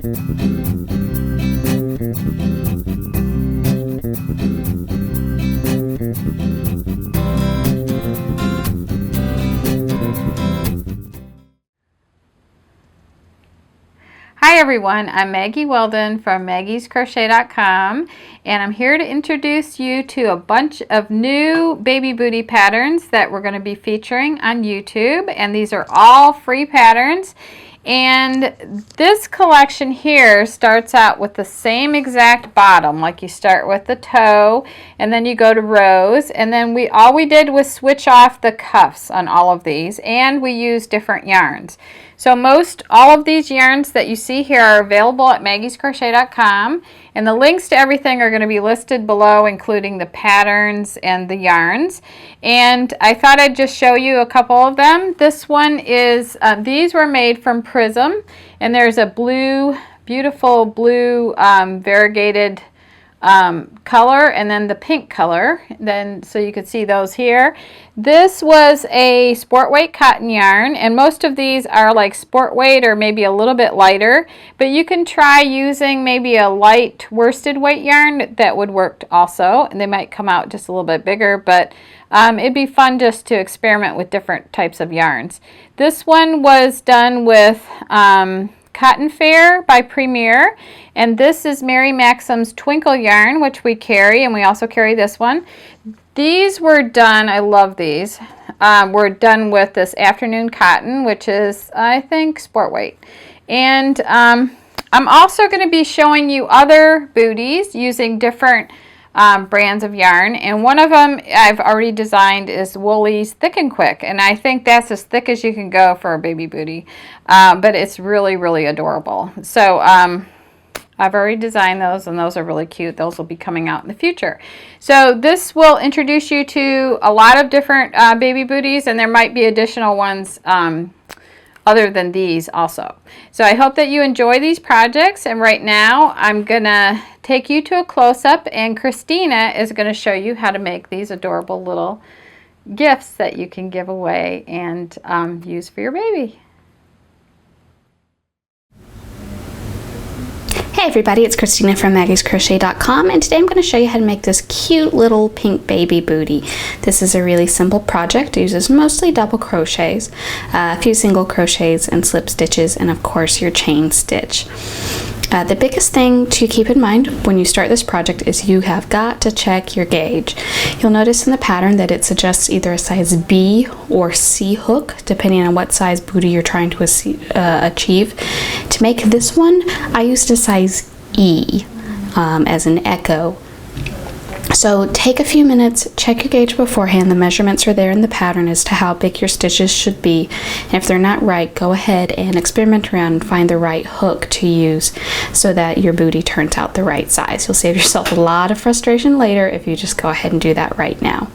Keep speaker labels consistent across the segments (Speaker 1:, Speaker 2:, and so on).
Speaker 1: Hi everyone, I'm Maggie Weldon from maggiescrochet.com, and I'm here to introduce you to a bunch of new baby booty patterns that we're going to be featuring on YouTube, and these are all free patterns. And this collection here starts out with the same exact bottom, like you start with the toe and then you go to rows, and then all we did was switch off the cuffs on all of these, and we used different yarns. So all of these yarns that you see here are available at maggiescrochet.com, and the links to everything are going to be listed below, including the patterns and the yarns. And I thought I'd just show you a couple of them. This one is, these were made from Prism, and there's a beautiful blue variegated color, and then the pink color, so you could see those here. This was a sport weight cotton yarn, and most of these are like sport weight or maybe a little bit lighter, but you can try using maybe a light worsted weight yarn. That would work also, and they might come out just a little bit bigger, but it'd be fun just to experiment with different types of yarns. This one was done with Cotton Fair by Premier, and this is Mary Maxim's Twinkle yarn, which we carry, and we also carry this one. These were done, I love these, were done with this Afternoon Cotton, which is, I think, sport weight. And I'm also going to be showing you other booties using different brands of yarn, and one of them I've already designed is Woolly's Thick and Quick, and I think that's as thick as you can go for a baby booty, but it's really, really adorable. So I've already designed those, and those are really cute. Those will be coming out in the future. So this will introduce you to a lot of different baby booties, and there might be additional ones other than these also. So I hope that you enjoy these projects, and right now I'm gonna take you to a close-up, and Christina is going to show you how to make these adorable little gifts that you can give away and use for your baby.
Speaker 2: Hey everybody, it's Christina from maggiescrochet.com, and today I'm going to show you how to make this cute little pink baby booty. This is a really simple project. It uses mostly double crochets, a few single crochets and slip stitches, and of course your chain stitch. The biggest thing to keep in mind when you start this project is you have got to check your gauge. You'll notice in the pattern that it suggests either a size B or C hook, depending on what size booty you're trying to achieve. To make this one, I used a size E as an echo. So take a few minutes, check your gauge beforehand. The measurements are there in the pattern as to how big your stitches should be. And if they're not right, go ahead and experiment around and find the right hook to use so that your booty turns out the right size. You'll save yourself a lot of frustration later if you just go ahead and do that right now.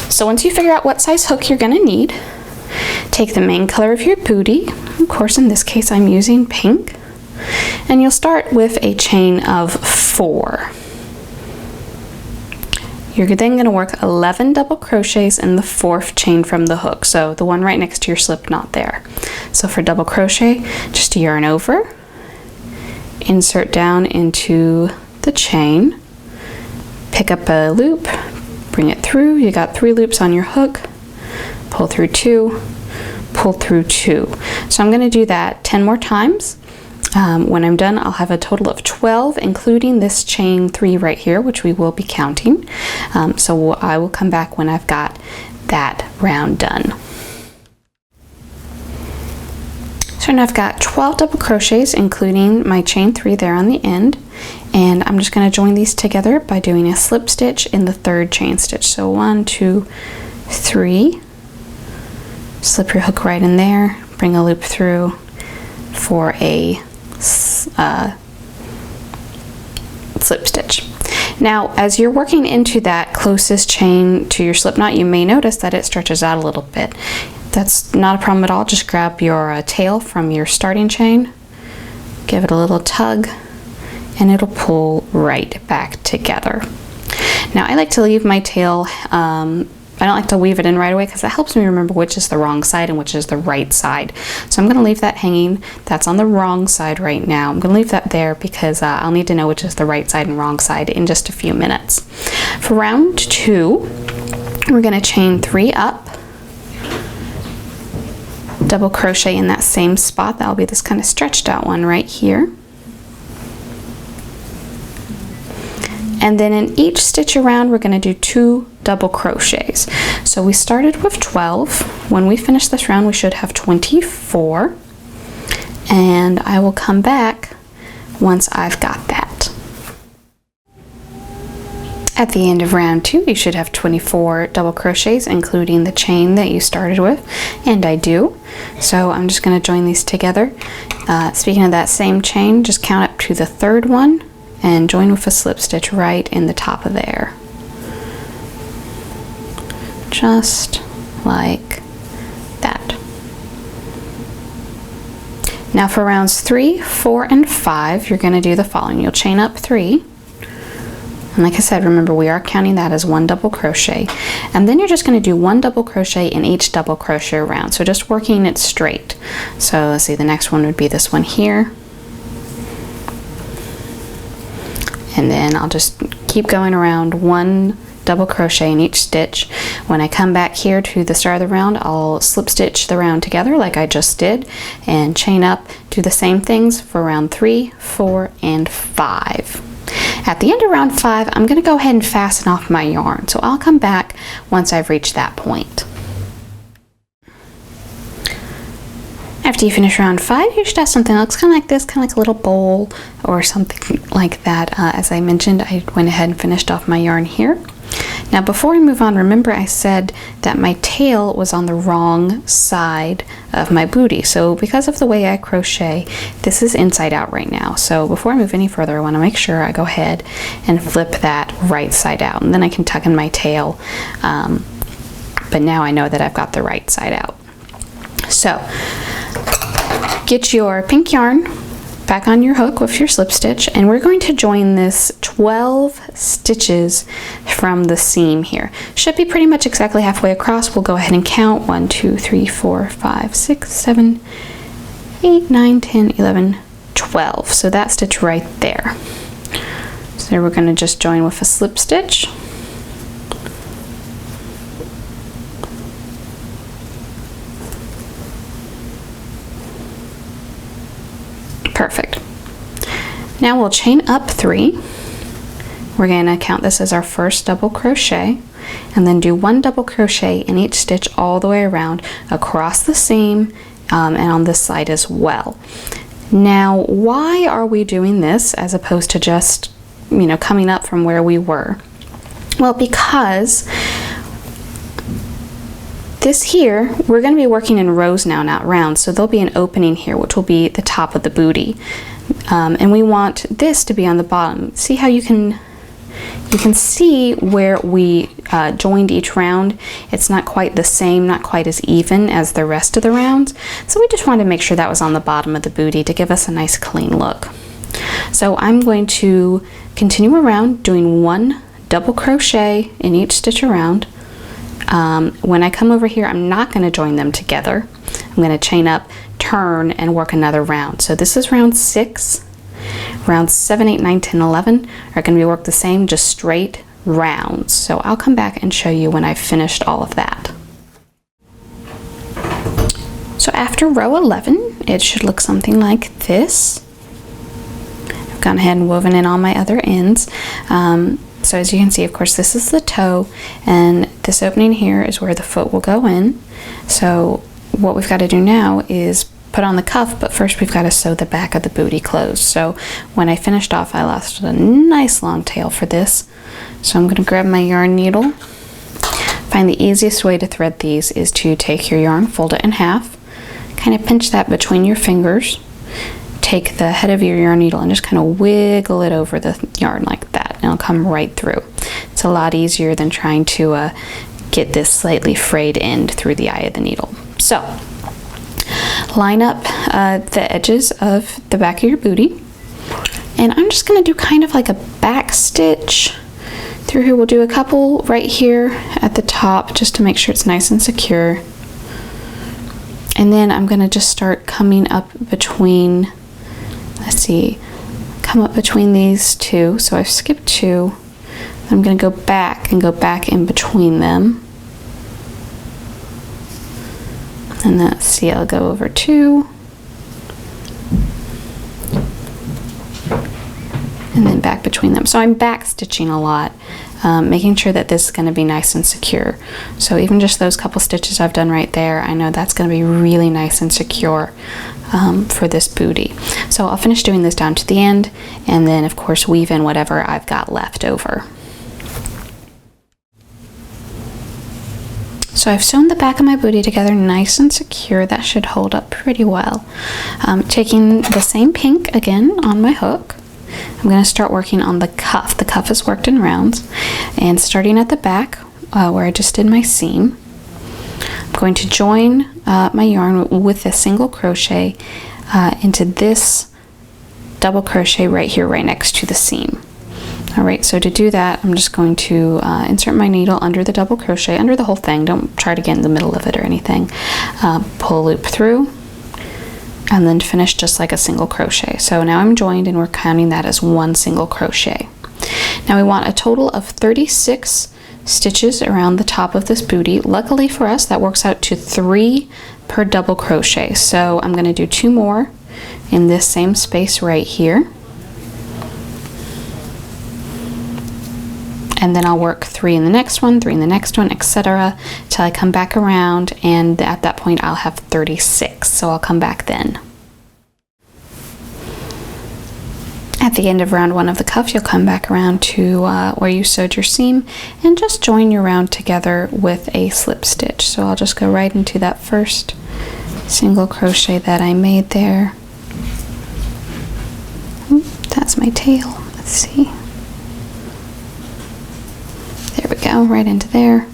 Speaker 2: So once you figure out what size hook you're going to need, take the main color of your booty. Of course, in this case, I'm using pink. And you'll start with a chain of 4. You're then going to work 11 double crochets in the 4th chain from the hook, so the one right next to your slip knot there. So for double crochet, just yarn over, insert down into the chain, pick up a loop, bring it through. You got 3 loops on your hook, pull through 2, pull through 2. So I'm going to do that 10 more times. When I'm done, I'll have a total of 12, including this chain 3 right here, which we will be counting. So I will come back when I've got that round done. So now I've got 12 double crochets, including my chain 3 there on the end. And I'm just going to join these together by doing a slip stitch in the 3rd chain stitch. So 1, 2, 3. Slip your hook right in there, bring a loop through for a slip stitch. Now, as you're working into that closest chain to your slip knot, you may notice that it stretches out a little bit. That's not a problem at all. Just grab your tail from your starting chain, give it a little tug, and it'll pull right back together. Now, I like to leave my tail I don't like to weave it in right away because that helps me remember which is the wrong side and which is the right side. So I'm going to leave that hanging. That's on the wrong side right now. I'm going to leave that there because I'll need to know which is the right side and wrong side in just a few minutes. For round 2, we're going to chain 3 up, double crochet in that same spot. That'll be this kind of stretched out one right here. And then in each stitch around, we're going to do 2 double crochets. So we started with 12. When we finish this round, we should have 24. And I will come back once I've got that. At the end of round 2, you should have 24 double crochets, including the chain that you started with, and I do. So I'm just going to join these together. Speaking of that same chain, just count up to the 3rd one and join with a slip stitch right in the top of there. Just like that. Now for rounds 3, 4, and 5, you're going to do the following. You'll chain up 3. And like I said, remember we are counting that as 1 double crochet. And then you're just going to do 1 double crochet in each double crochet round. So just working it straight. So let's see, the next one would be this one here. And then I'll just keep going around 1 double crochet in each stitch. When I come back here to the start of the round, I'll slip stitch the round together like I just did and chain up, do the same things for round 3, 4, and 5. At the end of round 5, I'm going to go ahead and fasten off my yarn. So I'll come back once I've reached that point. After you finish round 5, you should have something that looks kind of like this, kind of like a little bowl or something like that. As I mentioned, I went ahead and finished off my yarn here. Now before we move on, remember I said that my tail was on the wrong side of my booty. So because of the way I crochet, this is inside out right now. So before I move any further, I want to make sure I go ahead and flip that right side out. And then I can tuck in my tail. But now I know that I've got the right side out. So get your pink yarn back on your hook with your slip stitch, and we're going to join this 12 stitches from the seam here. Should be pretty much exactly halfway across. We'll go ahead and count 1, 2, 3, 4, 5, 6, 7, 8, 9, 10, 11, 12. So that stitch right there. So we're going to just join with a slip stitch. Perfect. Now we'll chain up 3. We're going to count this as our first double crochet and then do 1 double crochet in each stitch all the way around across the seam and on this side as well. Now, why are we doing this as opposed to just, coming up from where we were? Well, because this here, we're going to be working in rows now, not rounds, so there'll be an opening here, which will be the top of the booty. And we want this to be on the bottom. See how you can see where we joined each round. It's not quite the same, not quite as even as the rest of the rounds. So we just wanted to make sure that was on the bottom of the booty to give us a nice clean look. So I'm going to continue around doing 1 double crochet in each stitch around. When I come over here, I'm not going to join them together. I'm going to chain up, turn, and work another round. So this is round 6. Rounds 7, 8, 9, 10, 11 are going to be worked the same, just straight rounds. So I'll come back and show you when I've finished all of that. So after row 11, it should look something like this. I've gone ahead and woven in all my other ends. So as you can see, of course, this is the toe, and this opening here is where the foot will go in. So what we've got to do now is put on the cuff, but first we've got to sew the back of the booty closed. So when I finished off, I lost a nice long tail for this. So I'm going to grab my yarn needle. Find the easiest way to thread these is to take your yarn, fold it in half, kind of pinch that between your fingers, take the head of your yarn needle and just kind of wiggle it over the yarn like that, and it'll come right through. It's a lot easier than trying to get this slightly frayed end through the eye of the needle. So line up the edges of the back of your booty, and I'm just going to do kind of like a back stitch Through here, we'll do a couple right here at the top just to make sure it's nice and secure. And then I'm going to just start coming up between, let's see, come up between these two. So I've skipped two. I'm going to go back and go back in between them. And let's see, I'll go over two. And then back between them. So I'm back stitching a lot, making sure that this is going to be nice and secure. So even just those couple stitches I've done right there, I know that's going to be really nice and secure for this bootie. So I'll finish doing this down to the end, and then of course weave in whatever I've got left over. So I've sewn the back of my bootie together nice and secure. That should hold up pretty well. Taking the same pink again on my hook, I'm going to start working on the cuff. The cuff is worked in rounds, and starting at the back where I just did my seam, I'm going to join my yarn with a single crochet into this double crochet right here, right next to the seam. Alright, so to do that, I'm just going to insert my needle under the double crochet, under the whole thing. Don't try to get in the middle of it or anything. Pull a loop through, and then finish just like a single crochet. So now I'm joined, and we're counting that as one single crochet. Now we want a total of 36 stitches around the top of this bootie. Luckily for us, that works out to 3 per double crochet. So I'm going to do 2 more in this same space right here. And then I'll work 3 in the next one, 3 in the next one, etc. till I come back around, and at that point I'll have 36. So I'll come back then. At the end of round 1 of the cuff, you'll come back around to where you sewed your seam and just join your round together with a slip stitch. So I'll just go right into that first single crochet that I made there. That's my tail. Let's see. There we go, right into there,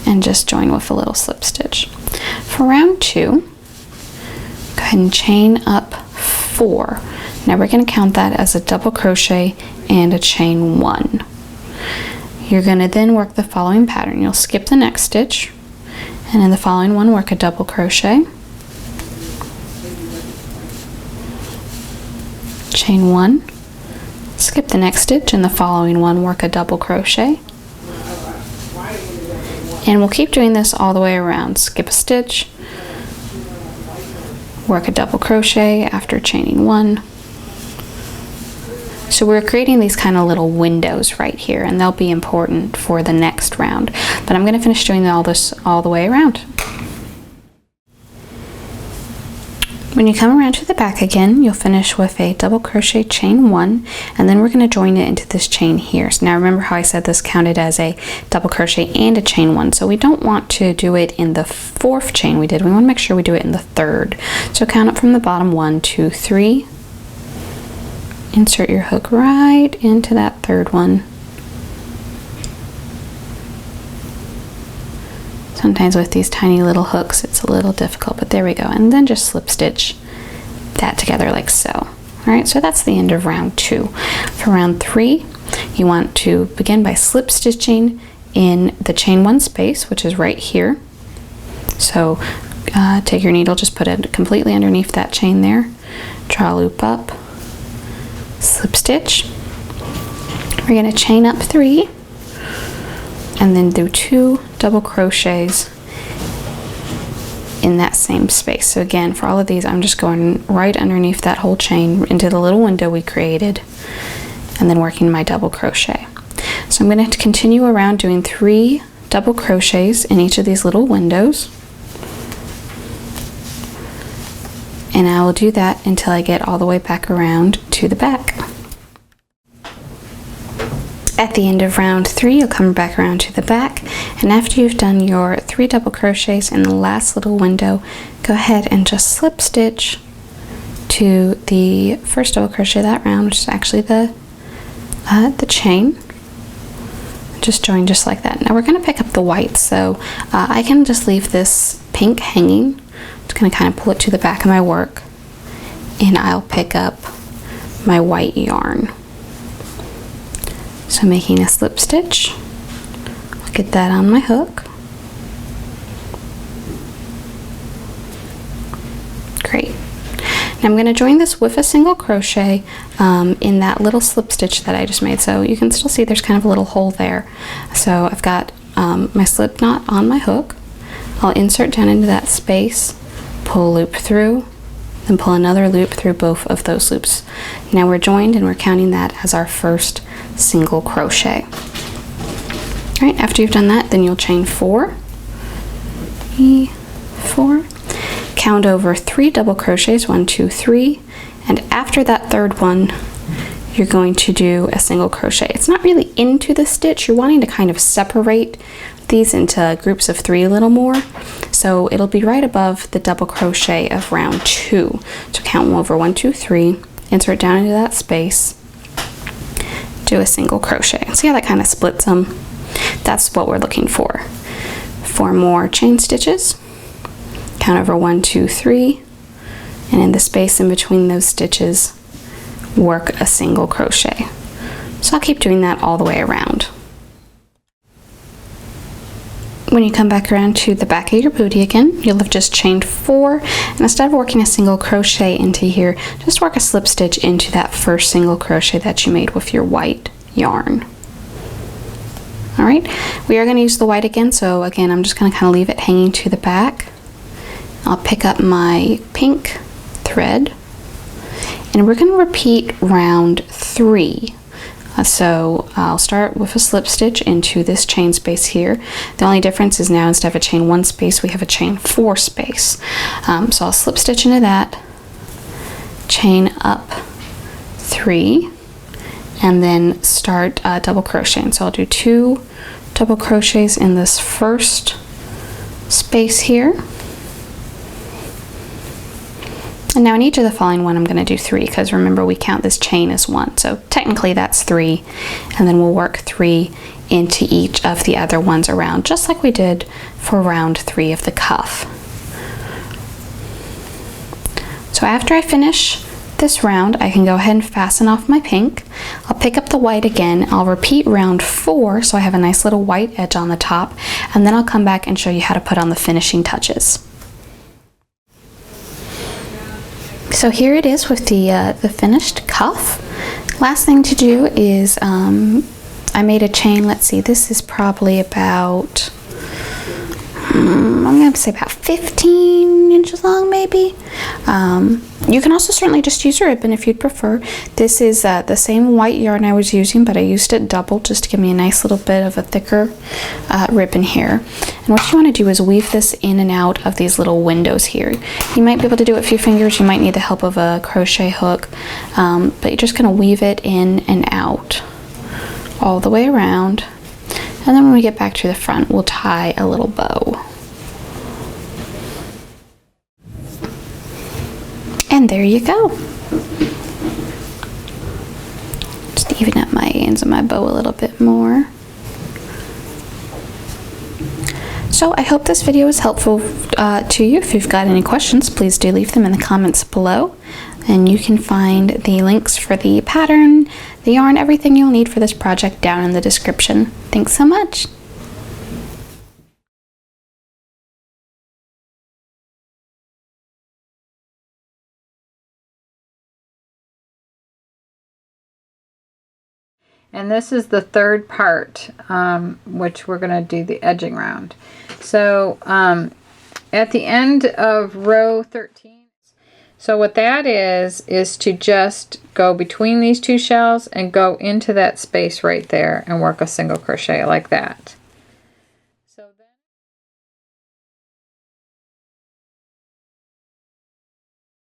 Speaker 2: and just join with a little slip stitch. For round 2, go ahead and chain up 4. Now we're going to count that as a double crochet and a chain 1. You're going to then work the following pattern. You'll skip the next stitch, and in the following one work a double crochet, chain 1, skip the next stitch, and the following one work a double crochet. And we'll keep doing this all the way around. Skip a stitch, work a double crochet after chaining 1. So we're creating these kind of little windows right here, and they'll be important for the next round. But I'm going to finish doing all this all the way around. When you come around to the back again, you'll finish with a double crochet, chain 1, and then we're going to join it into this chain here. So now remember how I said this counted as a double crochet and a chain 1. So we don't want to do it in the 4th chain we did. We want to make sure we do it in the 3rd. So count up from the bottom, 1, 2, 3. Insert your hook right into that 3rd one. Sometimes with these tiny little hooks it's a little difficult, but there we go. And then just slip stitch that together like so. Alright, so that's the end of round 2. For round 3, you want to begin by slip stitching in the chain 1 space, which is right here. So take your needle, just put it completely underneath that chain there, draw a loop up, slip stitch. We're going to chain up 3, and then do 2 double crochets in that same space. So again, for all of these, I'm just going right underneath that whole chain into the little window we created, and then working my double crochet. So I'm going to continue around doing 3 double crochets in each of these little windows, and I will do that until I get all the way back around to the back. At the end of round 3, you'll come back around to the back, and after you've done your 3 double crochets in the last little window, go ahead and just slip stitch to the first double crochet that round, which is actually the chain. Just join just like that. Now we're going to pick up the white, so I can just leave this pink hanging. Just going to kind of pull it to the back of my work, and I'll pick up my white yarn. So making a slip stitch, I'll get that on my hook. Great. Now I'm going to join this with a single crochet in that little slip stitch that I just made. So you can still see there's kind of a little hole there. So I've got my slip knot on my hook. I'll insert down into that space, pull a loop through, then pull another loop through both of those loops. Now we're joined and we're counting that as our first single crochet. All right, after you've done that, then you'll chain 4, 4, count over 3 double crochets, 1, 2, 3, and after that third one, you're going to do a single crochet. It's not really into the stitch. You're wanting to kind of separate these into groups of 3 a little more. So it'll be right above the double crochet of round 2. So count over 1, 2, 3, insert down into that space, do a single crochet. See how that kind of splits them? That's what we're looking for. 4 more chain stitches, count over 1, 2, 3, and in the space in between those stitches, work a single crochet. So I'll keep doing that all the way around. When you come back around to the back of your booty again, you'll have just chained 4, and instead of working a single crochet into here, just work a slip stitch into that first single crochet that you made with your white yarn. All right, we are going to use the white again, so again, I'm just going to kind of leave it hanging to the back. I'll pick up my pink thread, and we're going to repeat round 3. So I'll start with a slip stitch into this chain space here. The only difference is now instead of a chain 1 space, we have a chain 4 space. So I'll slip stitch into that, chain up 3, and then start double crocheting. So I'll do 2 double crochets in this first space here. And now in each of the following one, I'm going to do 3, because remember we count this chain as 1. So technically that's 3, and then we'll work 3 into each of the other ones around, just like we did for round 3 of the cuff. So after I finish this round, I can go ahead and fasten off my pink. I'll pick up the white again. I'll repeat round 4, so I have a nice little white edge on the top, and then I'll come back and show you how to put on the finishing touches. So here it is with the finished cuff. Last thing to do is I made a chain. Let's see, this is probably about I'm going to say about 15 inches long maybe. You can also certainly just use a ribbon if you'd prefer. This is the same white yarn I was using, but I used it double just to give me a nice little bit of a thicker ribbon here. And what you want to do is weave this in and out of these little windows here. You might be able to do it with a few fingers. You might need the help of a crochet hook, but you're just going to weave it in and out all the way around. And then when we get back to the front, we'll tie a little bow. And there you go. Just even up my ends of my bow a little bit more. So I hope this video is helpful to you. If you've got any questions, please do leave them in the comments below. And you can find the links for the pattern, the yarn, everything you'll need for this project down in the description. Thanks so much.
Speaker 1: And this is the third part, which we're going to do the edging round. So at the end of row 13, so what that is to just go between these two shells and go into that space right there and work a single crochet like that.